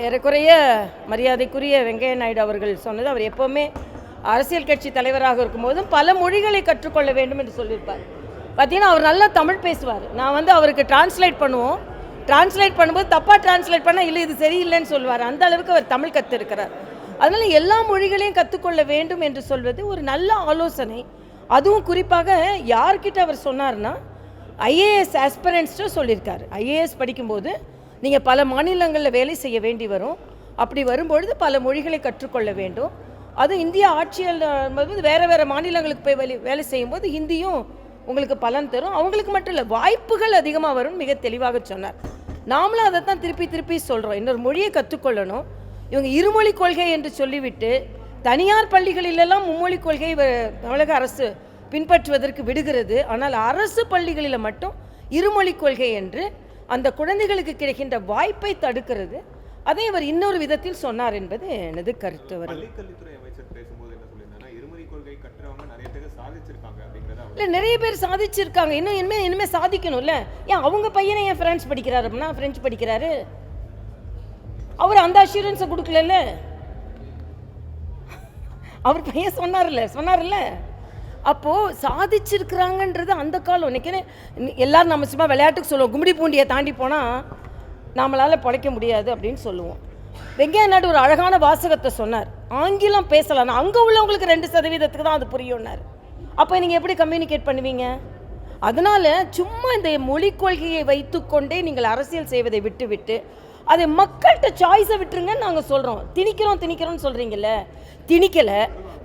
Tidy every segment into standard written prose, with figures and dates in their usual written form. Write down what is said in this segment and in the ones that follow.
ஏறக்குறைய மரியாதைக்குரிய வெங்கையா நாயுடு அவர்கள் சொன்னது, அவர் எப்போவுமே அரசியல் கட்சி தலைவராக இருக்கும்போதும் பல மொழிகளை கற்றுக்கொள்ள வேண்டும் என்று சொல்லியிருப்பார். பார்த்தீங்கன்னா அவர் நல்லா தமிழ் பேசுவார். நான் அவருக்கு டிரான்ஸ்லேட் பண்ணுவோம். டிரான்ஸ்லேட் பண்ணும்போது தப்பாக டிரான்ஸ்லேட் பண்ணால் இல்லை இது சரியில்லைன்னு சொல்லுவார். அந்த அளவுக்கு அவர் தமிழ் கற்றுருக்கிறார். அதனால் எல்லா மொழிகளையும் கற்றுக்கொள்ள வேண்டும் என்று சொல்வது ஒரு நல்ல ஆலோசனை. அதுவும் குறிப்பாக யார்கிட்ட அவர் சொன்னார்னா ஐஏஎஸ் ஆஸ்பிரண்ட்ஸ்ட்டு சொல்லியிருக்காரு. ஐஏஎஸ் படிக்கும்போது நீங்கள் பல மாநிலங்களில் வேலை செய்ய வேண்டி வரும். அப்படி வரும்பொழுது பல மொழிகளை கற்றுக்கொள்ள வேண்டும். அது இந்திய ஆட்சியில் வேறு மாநிலங்களுக்கு போய் வேலை செய்யும்போது ஹிந்தியும் உங்களுக்கு பலன் தரும். அவங்களுக்கு மட்டும் இல்லை, வாய்ப்புகள் அதிகமாக வரும். மிக தெளிவாக சொன்னார். நாமளும் அதை தான் திருப்பி சொல்கிறோம். இன்னொரு மொழியை கற்றுக்கொள்ளணும். இவங்க இருமொழி கொள்கை என்று சொல்லிவிட்டு தனியார் பள்ளிகளிலெல்லாம் மும்மொழி கொள்கை தமிழக அரசு பின்பற்றுவதற்கு விடுகிறது. ஆனால் அரசு பள்ளிகளில் மட்டும் இருமொழி கொள்கை என்று அந்த குழந்தைகளுக்கு கிடைக்கின்ற வாய்ப்பை தடுக்கிறது. அதை அவர் இன்னொரு விதத்தில் சொன்னார் என்பது எனது கருத்து. இல்லை, நிறைய பேர் சாதிச்சிருக்காங்க. இனிமே சாதிக்கணும்ல. ஏன் அவங்க பையனை ஏன் ஃப்ரெண்ட்ஸ் படிக்கிறாரு அப்படின்னா ஃப்ரெஞ்சு படிக்கிறாரு? அவர் அந்த அஷூரன்ஸை கொடுக்கல. அவர் பையன் சொன்னார்ல. அப்போது சாதிச்சிருக்கிறாங்கன்றது அந்த காலம். இன்னைக்கு எல்லாரும் நம்ம சும்மா விளையாட்டுக்கு சொல்லுவோம், கும்மிடி பூண்டியை தாண்டி போனால் நம்மளால் பிழைக்க முடியாது அப்படின்னு சொல்லுவோம். வெங்கையா நாயுடு ஒரு அழகான வாசகத்தை சொன்னார். ஆங்கிலம் பேசலாம், அங்கே உள்ளவங்களுக்கு 2% தான் அது புரியும்னார். அப்போ நீங்கள் எப்படி கம்யூனிகேட் பண்ணுவீங்க? அதனால் சும்மா இந்த மொழிக் கொள்கையை வைத்துக்கொண்டே நீங்கள் அரசியல் செய்வதை விட்டு அதை மக்கள்கிட்ட சாய்ஸை விட்டுருங்கன்னு நாங்கள் சொல்கிறோம். திணிக்கிறோம்னு சொல்கிறீங்கல்ல, திணிக்கலை.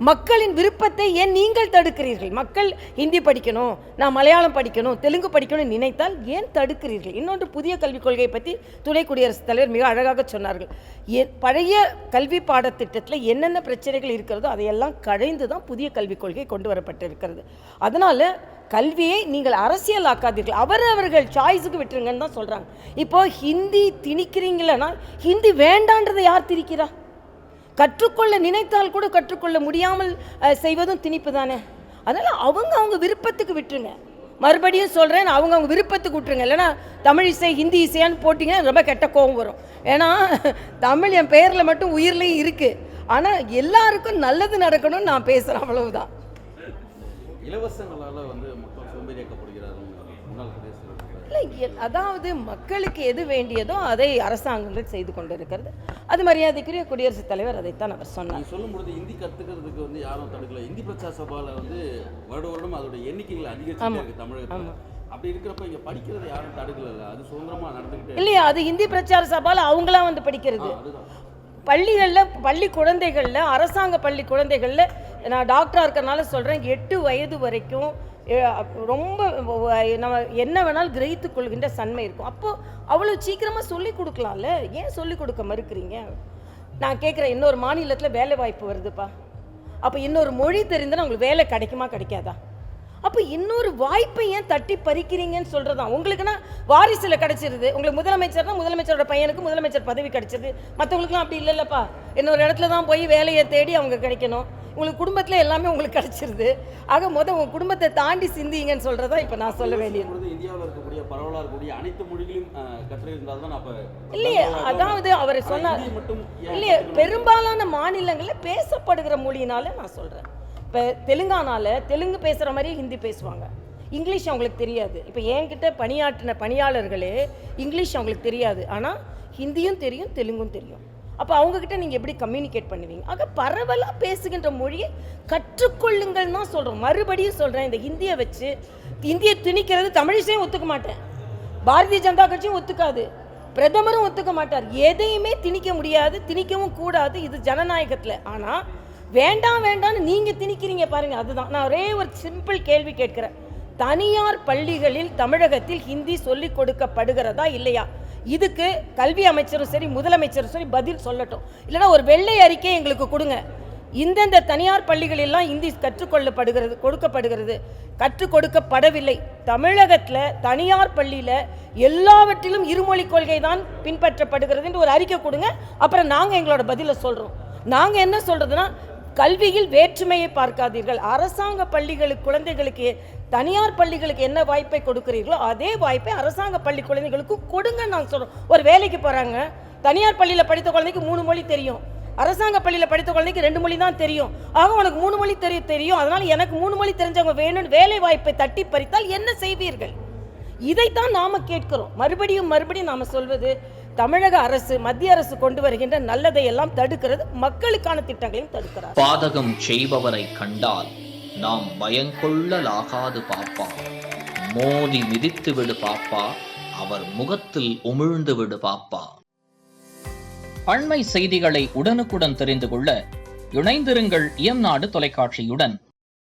மக்களின் விருப்பத்தை ஏன் நீங்கள் தடுக்கிறீர்கள்? மக்கள் ஹிந்தி படிக்கணும், நான் மலையாளம் படிக்கணும், தெலுங்கு படிக்கணும்னு நினைத்தால் ஏன் தடுக்கிறீர்கள்? இன்னொன்று, புதிய கல்விக் கொள்கையை பற்றி துணை குடியரசுத் தலைவர் மிக அழகாக சொன்னார்கள். பழைய கல்வி பாடத்திட்டத்தில் என்னென்ன பிரச்சனைகள் இருக்கிறதோ அதையெல்லாம் களைந்து தான் புதிய கல்விக் கொள்கை கொண்டு வரப்பட்டிருக்கிறது. அதனால் கல்வியை நீங்கள் அரசியல் ஆக்காதீர்கள், அவர்கள் சாய்ஸுக்கு விட்டுருங்கன்னு தான் சொல்கிறாங்க. இப்போது ஹிந்தி திணிக்கிறீங்களன்னா ஹிந்தி வேண்டான்றதை யார் திணிக்கிறா? கற்றுக்கொள்ள நினைத்தால் கூட கற்றுக்கொள்ள முடியாமல் செய்வதும் திணிப்பு தானே. அதனால் அவங்க விருப்பத்துக்கு விட்டுருங்க. மறுபடியும் சொல்கிறேன், அவங்க விருப்பத்துக்கு விட்டுருங்க. இல்லைனா தமிழ் இசை ஹிந்தி இசையான்னு போட்டிங்கன்னா ரொம்ப கெட்ட கோபம் வரும். ஏன்னா தமிழ் என் பெயரில் மட்டும் உயிர்லையும் இருக்குது. ஆனால் எல்லாருக்கும் நல்லது நடக்கணும்னு நான் பேசுகிறேன், அவ்வளவுதான். இலவசங்களால் மக்கள் சோம்பேறியாக்கப்படுகிறார்கள். இல்லை, அதாவது மக்களுக்கு எது வேண்டியதோ அதை அரசாங்கங்கள் செய்து கொண்டு இருக்கிறது. அது மரியாதைக்குரிய குடியரசுத் தலைவர் அதைத்தான் அவர் சொன்னார். சொல்லும்பொழுது ஹிந்தி கற்றுக்கிறதுக்கு யாரும் தடுக்கல. இந்தி பிரச்சார சபாவில் வருடம் அதோட எண்ணிக்கைகள் அதிகரிச்சுட்டே இருக்கு தமிழகத்தில். அப்படி இருக்கிறப்ப இங்கே படிக்கிறத யாரும் தடுக்கல, அது சுதந்திரமாக நடந்துக்கிட்டே இல்லையா? அது ஹிந்தி பிரச்சார சபாவில் அவங்களாம் படிக்கிறது. பள்ளிகளில் பள்ளி குழந்தைகளில் அரசாங்க பள்ளி குழந்தைகளில் நான் டாக்டராக இருக்கிறனால சொல்கிறேன், 8 வயது வரைக்கும் ரொம்ப நம்ம என்ன வேணாலும் கிரகித்து கொள்கின்ற தன்மை இருக்கும். அப்போது அவ்வளோ சீக்கிரமாக சொல்லிக் கொடுக்கலாம்ல, ஏன் சொல்லிக் கொடுக்க மறுக்கிறீங்க? நான் கேட்குறேன், இன்னொரு மாநிலத்தில் வேலை வாய்ப்பு வருதுப்பா, அப்போ இன்னொரு மொழி தெரிந்தால் உங்களுக்கு வேலை கிடைக்குமா கிடைக்காதா? அப்போ இன்னொரு வாய்ப்பை ஏன் தட்டி பறிக்கிறீங்கன்னு சொல்கிறதான். உங்களுக்குன்னா வாரிசில் கிடச்சிருது, உங்களுக்கு முதலமைச்சர்னா முதலமைச்சரோட பையனுக்கு முதலமைச்சர் பதவி கிடச்சிது. மற்றவங்களுக்குலாம் அப்படி இல்லைல்லப்பா, இன்னொரு இடத்துல தான் போய் வேலையை தேடி அவங்க கிடைக்கணும். உங்களுக்கு குடும்பத்தில் எல்லாமே உங்களுக்கு கிடச்சிருது. ஆக உங்கள் குடும்பத்தை தாண்டி சிந்திங்கன்னு சொல்கிறதா இப்போ நான் சொல்ல வேண்டியது. இந்தியாவில் இருக்கக்கூடிய பரவலாக இருக்கக்கூடிய அனைத்து மொழிகளையும் கற்றிருந்தால் தான் அப்போ இல்லையே. அதாவது அவர் சொன்னார் இல்லையே, பெரும்பாலான மாநிலங்களில் பேசப்படுகிற மொழியினால நான் சொல்கிறேன். இப்போ தெலுங்கானாவில் தெலுங்கு பேசுகிற மாதிரியே ஹிந்தி பேசுவாங்க, இங்கிலீஷ் அவங்களுக்கு தெரியாது. இப்போ என்கிட்ட பணியாற்றின பணியாளர்களே இங்கிலீஷ் அவங்களுக்கு தெரியாது, ஆனால் ஹிந்தியும் தெரியும், தெலுங்கும் தெரியும். அப்போ அவங்கக்கிட்ட நீங்கள் எப்படி கம்யூனிகேட் பண்ணுவீங்க? ஆக பரவலாக பேசுகின்ற மொழியை கற்றுக்கொள்ளுங்கள் தான் சொல்கிறோம். மறுபடியும் சொல்கிறேன், இந்த ஹிந்தியை வச்சு இந்தியை திணிக்கிறது தமிழிசையும் ஒத்துக்க மாட்டேன், பாரதிய ஜனதா கட்சியும் ஒத்துக்காது, பிரதமரும் ஒத்துக்க மாட்டார். எதையுமே திணிக்க முடியாது, திணிக்கவும் கூடாது, இது ஜனநாயகத்தில். ஆனால் வேண்டான்னு நீங்கள் திணிக்கிறீங்க பாருங்கள், அதுதான். நான் ஒரே ஒரு சிம்பிள் கேள்வி கேட்குறேன், தனியார் பள்ளிகளில் தமிழகத்தில் ஹிந்தி சொல்லிக் கொடுக்கப்படுகிறதா இல்லையா? இதுக்கு கல்வி அமைச்சரும் சரி முதலமைச்சரும் சரி பதில் சொல்லட்டும். இல்லைனா ஒரு வெள்ளை அறிக்கை எங்களுக்கு கொடுங்க, இந்தந்த தனியார் பள்ளிகளெல்லாம் ஹிந்தி கொடுக்கப்படுகிறது, கற்றுக் கொடுக்கப்படவில்லை. தமிழகத்தில் தனியார் பள்ளியில் எல்லாவற்றிலும் இருமொழி கொள்கை தான் பின்பற்றப்படுகிறது என்று ஒரு அறிக்கை கொடுங்க, அப்புறம் நாங்கள் எங்களோட பதிலை சொல்கிறோம். நாங்கள் என்ன சொல்கிறதுனா, கல்வியில் வேற்றுமையை பார்க்காதீர்கள். அரசாங்க பள்ளிகளுக்கு குழந்தைகளுக்கு தனியார் பள்ளிகளுக்கு என்ன வாய்ப்பை கொடுக்கிறீர்களோ அதே வாய்ப்பை அரசாங்க பள்ளி குழந்தைகளுக்கு கொடுங்க நாங்கள் சொல்கிறோம். ஒரு வேலைக்கு போகிறாங்க, தனியார் பள்ளியில் படித்த குழந்தைக்கு 3 மொழி தெரியும், அரசாங்க பள்ளியில் படித்த குழந்தைக்கு 2 மொழி தான் தெரியும். ஆக உனக்கு 3 மொழி தெரியும், அதனால் எனக்கு 3 மொழி தெரிஞ்சவங்க வேணும்னு வேலை வாய்ப்பை தட்டி பறித்தால் என்ன செய்வீர்கள்? இதைத்தான் நாம கேட்கிறோம். மறுபடியும் நாம சொல்வது, தமிழக அரசு, மத்திய அரசு கொண்டு வருகின்ற நல்லதை எல்லாம் தடுக்கிறது, மக்களுக்கான திட்டங்களையும் தடுக்கிறார். பாதகம் செய்பவரை கண்டால் நாம் பயங்கொள்ளலாகாது பாப்பா, மோதி மிதித்து விடு பாப்பா, அவர் முகத்தில் உமிழ்ந்து விடு பாப்பா. அண்மை செய்திகளை உடனுக்குடன் தெரிந்து கொள்ள இணைந்திருங்கள் இயம்நாடு தொலைக்காட்சியுடன்.